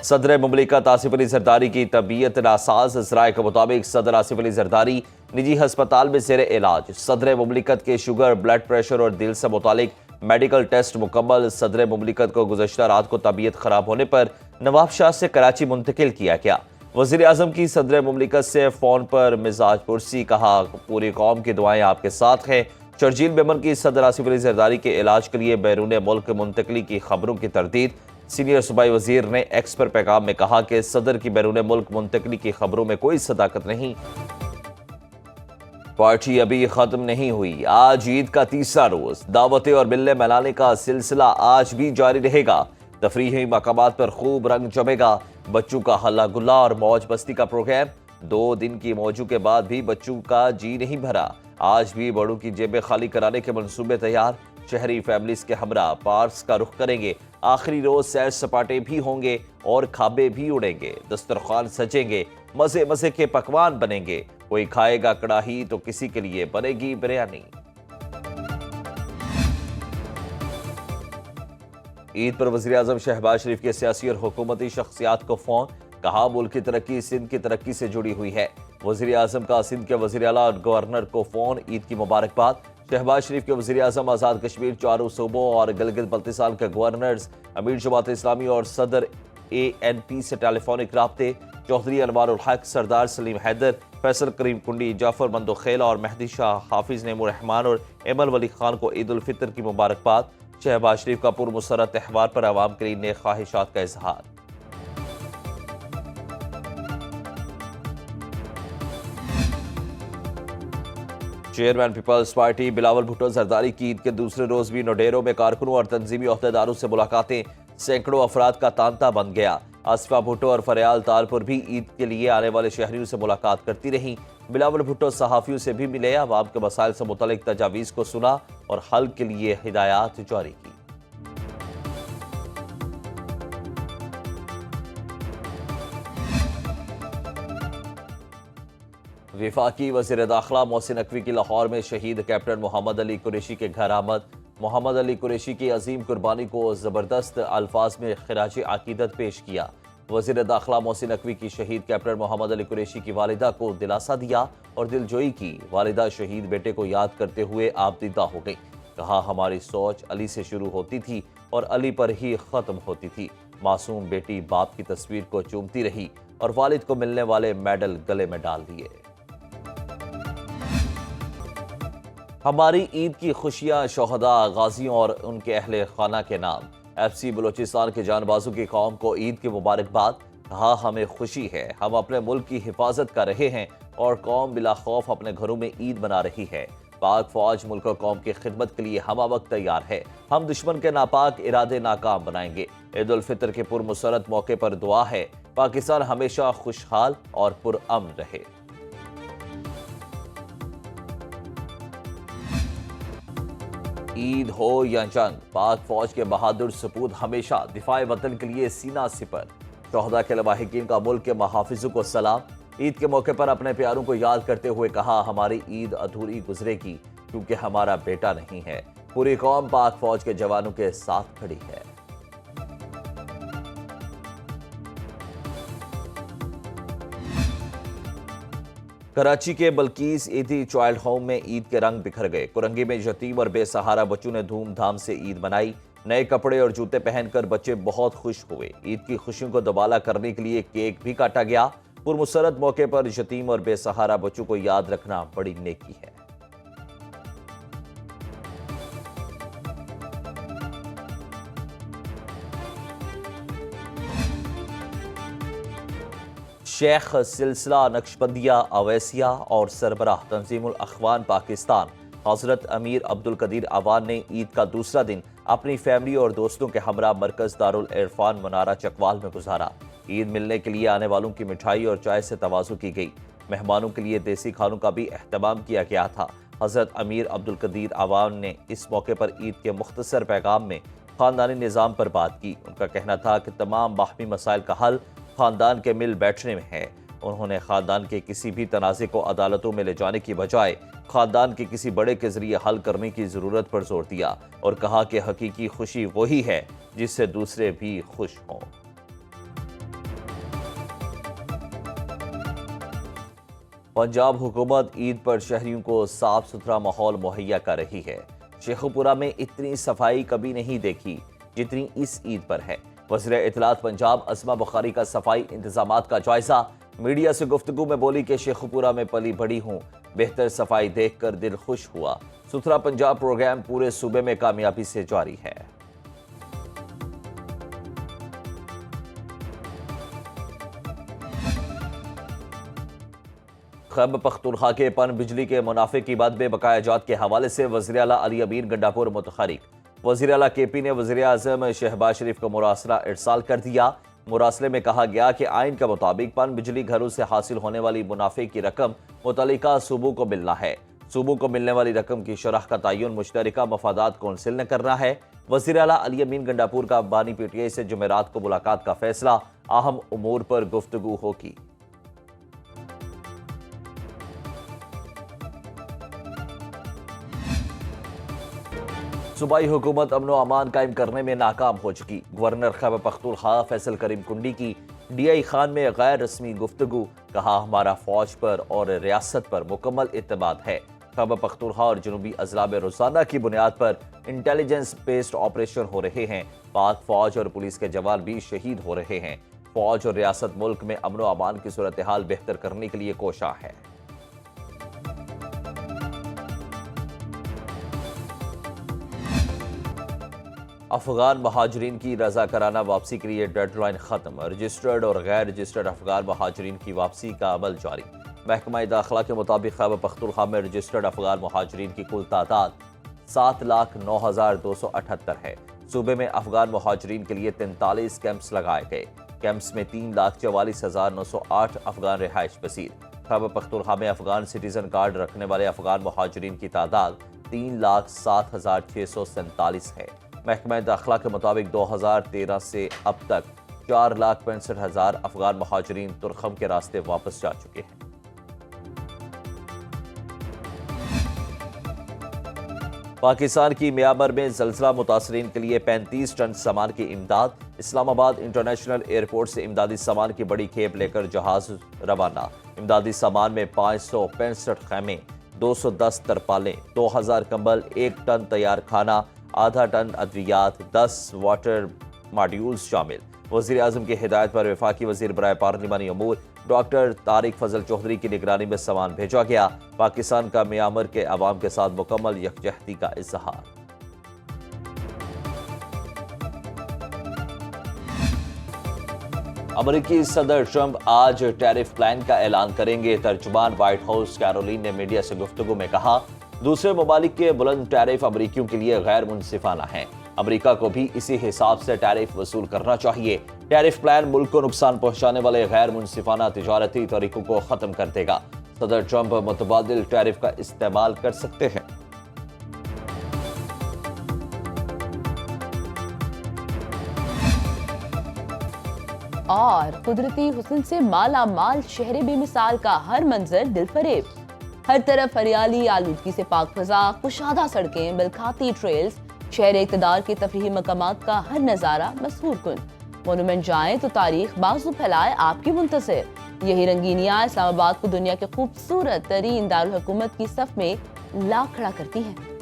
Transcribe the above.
सदर मुमलिकत आसिफ अली जरदारी की तबीयत नासाज। ज़राए के मुताबिक सदर आसिफ अली जरदारी निजी हस्पताल में ज़ेर इलाज। सदर मुमलिकत के शुगर, ब्लड प्रेशर और दिल से मुतालिक मेडिकल टेस्ट मुकम्मल। सदर मुमलिकत को गुज़श्ता रात को तबीयत खराब होने पर नवाब शाह से कराची मुंतकिल किया गया। वज़ीर आज़म की सदर मुमलिकत से फ़ोन पर मिजाज पुरसी, कहा पूरी कौम की दुआएं आपके साथ हैं। शर्जील मेमन की सदर आसिफ अली जरदारी के इलाज के लिए बैरून मुल्क मुंतकली की खबरों की तरदीद। सीनियर सूबाई वजीर ने एक्स पर पैगाम में कहा कि सदर की बैरून मुल्क मुंतकली की खबरों में कोई सदाकत नहीं। पार्टी अभी खत्म नहीं हुई। आज ईद का तीसरा रोज, दावतें और मिलने मनाने का सिलसिला आज भी जारी रहेगा। तफरीही मकामात पर खूब रंग जमेगा। बच्चों का हल्ला गुल्ला और मौज मस्ती का प्रोग्राम। 2 दिन की मौजू के बाद भी बच्चों का जी नहीं भरा। आज भी बड़ों की जेबें खाली कराने के मंसूबे तैयार। शहरी फैमिलीज के हमरा पार्क्स का रुख करेंगे। आखिरी रोज सैर सपाटे भी होंगे और खाबे भी उड़ेंगे। दस्तरखान सजेंगे, मजे मजे के पकवान बनेंगे। कोई खाएगा कड़ाही तो किसी के लिए बनेगी बिरयानी। ईद पर वज़ीर आज़म शहबाज शरीफ के सियासी और हुकूमती शख्सियात को फोन, कहा मुल्क की तरक्की सिंध की तरक्की से जुड़ी हुई है। वज़ीर आज़म का सिंध के वज़ीर आला और गवर्नर को फोन, ईद की मुबारकबाद। शहबाज शरीफ के वज़ीर आज़म आज़ाद कश्मीर, चारों सूबों और गिलगित बल्तिस्तान के गवर्नर्स, अमीर जमात इस्लामी और सदर ANP से टेलीफोनिक राब्ते। चौधरी अनवारुल हक, सरदार सलीम हैदर, फैसल करीम कुंडी, जाफर मंदोखेला और मेहदी शाह, हाफिज नेमुर रहमान और एमल वली खान को ईद उल फितर की मुबारकबाद। शहबाज शरीफ का पुरमसरत त्यौहार पर आवाम के लिए नेक ख्वाहिशात का इजहार। Chairman people's party Bilawal Bhutto Zardari की ईद के दूसरे रोज भी नोडेरों में कारकुनों और तंजीमी ओहदेदारों से मुलाकातें। सैकड़ों अफराद का तांता बन गया। आसिफा भुट्टो और फरियाल तालपुर भी ईद के लिए आने वाले शहरियों से मुलाकात करती रहीं। बिलावल भुट्टो सहाफियों से भी मिले, अवाम के मसाइल से मुतल्लिक तजावीज़ को सुना और हल के लिए हिदायत जारी की। वफाकी वज़ीर दाखिला मोहसिन नकवी की लाहौर में शहीद कैप्टन मोहम्मद अली कुरैशी के घर आमद। मोहम्मद अली कुरैशी की अजीम कुर्बानी को ज़बरदस्त अल्फाज में खिराज अकीदत पेश किया। वज़ीर दाखिला मोहसिन नकवी की शहीद कैप्टन मोहम्मद अली कुरैशी की वालिदा को दिलासा दिया और दिलजोई की। वालिदा शहीद बेटे को याद करते हुए आपदीदा हो गई। कहा हमारी सोच अली से शुरू होती थी और अली पर ही ख़त्म होती थी। मासूम बेटी बाप की तस्वीर को चूमती रही और वालिद को मिलने वाले मेडल गले में डाल दिए। हमारी ईद की खुशियां शोहदा, गाजियों और उनके अहले खाना के नाम। FC बलोचिस्तान के जानबाजों की कौम को ईद की मुबारकबाद। कहा हमें खुशी है, हम अपने मुल्क की हिफाजत कर रहे हैं और कौम बिला खौफ अपने घरों में ईद मना रही है। पाक फौज मुल्क और कौम की खिदमत के लिए हमा वक्त तैयार है। हम दुश्मन के नापाक इरादे नाकाम बनाएंगे। ईद उल फितर के पुरमसरत मौके पर दुआ है, पाकिस्तान हमेशा खुशहाल और पुरअमन रहे। ईद हो या जंग, पाक फौज के बहादुर सपूत हमेशा दिफाए वतन के लिए सीना सिपर। शोहदा के लवाहिकीन का मुल्क के महाफिजों को सलाम। ईद के मौके पर अपने प्यारों को याद करते हुए कहा हमारी ईद अधूरी गुजरेगी क्योंकि हमारा बेटा नहीं है। पूरी कौम पाक फौज के जवानों के साथ खड़ी है। कराची के बल्कीस ईदी चाइल्ड होम में ईद के रंग बिखर गए। कुरंगी में यतीम और बेसहारा बच्चों ने धूमधाम से ईद मनाई। नए कपड़े और जूते पहनकर बच्चे बहुत खुश हुए। ईद की खुशियों को दोबाला करने के लिए केक भी काटा गया। पुरमुसरत मौके पर यतीम और बेसहारा बच्चों को याद रखना बड़ी नेकी है। शेख सिलसिला नक्शबंदिया अवैसिया और सरबराह तंजीमुल अखवान पाकिस्तान हजरत अमीर अब्दुल कदीर अवान ने ईद का दूसरा दिन अपनी फैमिली और दोस्तों के हमरा मरकज दारुल इरफान मनारा चकवाल में गुजारा। ईद मिलने के लिए आने वालों की मिठाई और चाय से तवाज़ु की गई। मेहमानों के लिए देसी खानों का भी अहतमाम किया गया था। हजरत अमीर अब्दुल कदीर अवान ने इस मौके पर ईद के मुख्तसर पैगाम में ख़ानदानी निज़ाम पर बात की। उनका कहना था कि तमाम बाहमी मसाइल का हल ख़ानदान के मिल बैठने में है। उन्होंने ख़ानदान के किसी भी तनाज़े को अदालतों में ले जाने की बजाय ख़ानदान के किसी बड़े के ज़रिए हल करने की ज़रूरत पर जोर दिया और कहा कि हकीकी खुशी वही है जिससे दूसरे भी खुश हों। पंजाब हुकूमत ईद पर शहरियों को साफ सुथरा माहौल मुहैया कर रही है। शेखुपुरा में इतनी सफाई कभी नहीं देखी जितनी इस ईद पर है। वज़ीर इत्तलात पंजाब अस्मा बुखारी का सफाई इंतजामात का जायजा। मीडिया से गुफ्तगू में बोली कि शेखुपुरा में पली बड़ी हूँ, बेहतर सफाई देखकर दिल खुश हुआ। सुथरा पंजाब प्रोग्राम पूरे सूबे में कामयाबी से जारी है। खैबर पख्तूनख्वा के पन बिजली के मुनाफे की बात बेबकाया जात के हवाले से वज़ीर आला अली अमीन गंडापुर मुतहरिक। वज़ीर आला KP ने वज़ीर आज़म शहबाज शरीफ को मुरासला इरसाल कर दिया। मुरासले में कहा गया कि आइन के मुताबिक पन बिजली घरों से हासिल होने वाली मुनाफे की रकम मुतल्लिका सूबों को मिलना है। सूबों को मिलने वाली रकम की शरह का तयन मुश्तरका मफादात कौंसिल ने करना है। वज़ीर आला अली अमीन गंडापुर का बानी PTI से जुमेरात को मुलाकात का फैसला, अहम उमूर पर गुफ्तगू होगी। सूबाई हुकूमत अमनो अमान कायम करने में नाकाम हो चुकी। गवर्नर खैबर पख्तूनख्वा फैसल करीम कुंडी की DI खान में गैर रस्मी गुफ्तगू। कहा, हमारा फौज पर और रियासत पर मुकम्मल इत्तेमाद है। खैबर पख्तूनख्वा और जनूबी अजला में रोजाना की बुनियाद पर इंटेलिजेंस बेस्ड ऑपरेशन हो रहे हैं। पाक फौज और पुलिस के जवान भी शहीद हो रहे हैं। फौज और रियासत मुल्क में अमनो अमान की सूरत हाल बेहतर करने के लिए कोशा है। अफगान महाजरीन की रजाकाराना वापसी के लिए डेडलाइन खत्म। रजिस्टर्ड और गैर रजिस्टर्ड अफगान महाजरीन की वापसी का अमल जारी। महकमा दाखिला के मुताबिक खैबर पख्तूनख्वा में रजिस्टर्ड अफगान महाजरीन की कुल तादाद 7,09,278 है। सूबे में अफगान महाजरीन के लिए 43 कैंप्स लगाए गए। कैंप्स में 3,44,908 अफगान रिहाइश पसीर। खैबर पख्तूनख्वा में अफगान सिटीजन कार्ड रखने वाले अफगान महाजरीन की तादाद 3,07,647 है। महकमा दाखिला के मुताबिक 2013 से अब तक 4,65,000 अफगान महाजरीन तुरखम के रास्ते वापस जा चुके हैं। पाकिस्तान की म्यांमार में जल्जला मुतासरीन के लिए 35 टन सामान की इमदाद। इस्लामाबाद इंटरनेशनल एयरपोर्ट से इमदादी सामान की बड़ी खेप लेकर जहाज रवाना। इमदादी सामान में 565 खैमे, 210 तरपालें, 2000 कंबल, 1 टन तैयार खाना, आधा टन अद्वियात, 10 वाटर मॉड्यूल्स शामिल। वज़ीर आज़म की हिदायत पर वफाकी वज़ीर बराए पार्लिमानी अमूर डॉक्टर तारिक फजल चौधरी की निगरानी में सामान भेजा गया। पाकिस्तान का म्यांमार के अवाम के साथ मुकम्मल यकजहती का इजहार। अमेरिकी सदर ट्रंप आज टैरिफ प्लान का ऐलान करेंगे। तर्जुमान व्हाइट हाउस कैरोलिन ने मीडिया से गुफ्तगू में कहा, दूसरे ममालिक के बुलंद टैरिफ अमरीकियों के लिए गैर मुनसिफाना है। अमरीका को भी इसी हिसाब से टैरिफ वसूल करना चाहिए। टैरिफ प्लान मुल्क को नुकसान पहुंचाने वाले गैर मुनसिफाना तिजारती तरीकों को खत्म कर देगा। सदर ट्रंप मुतबादिल टैरिफ का इस्तेमाल कर सकते हैं। और कुदरती हुस्न से माला माल शहर बेमिसाल का हर मंजर दिलफरेब। हर तरफ हरियाली, आलूदगी से पाक फजा, कुशादा सड़कें, बिलखाती ट्रेल्स, शहर इक़्तिदार के तफरीही मकामात का हर नज़ारा मसहूर कुन। मोनूमेंट जाएं तो तारीख बाजू फैलाए आपकी मुंतज़िर। यही रंगीनियाँ इस्लामाबाद को दुनिया के खूबसूरत तरीन दारुल हुकूमत की सफ में ला खड़ा करती हैं।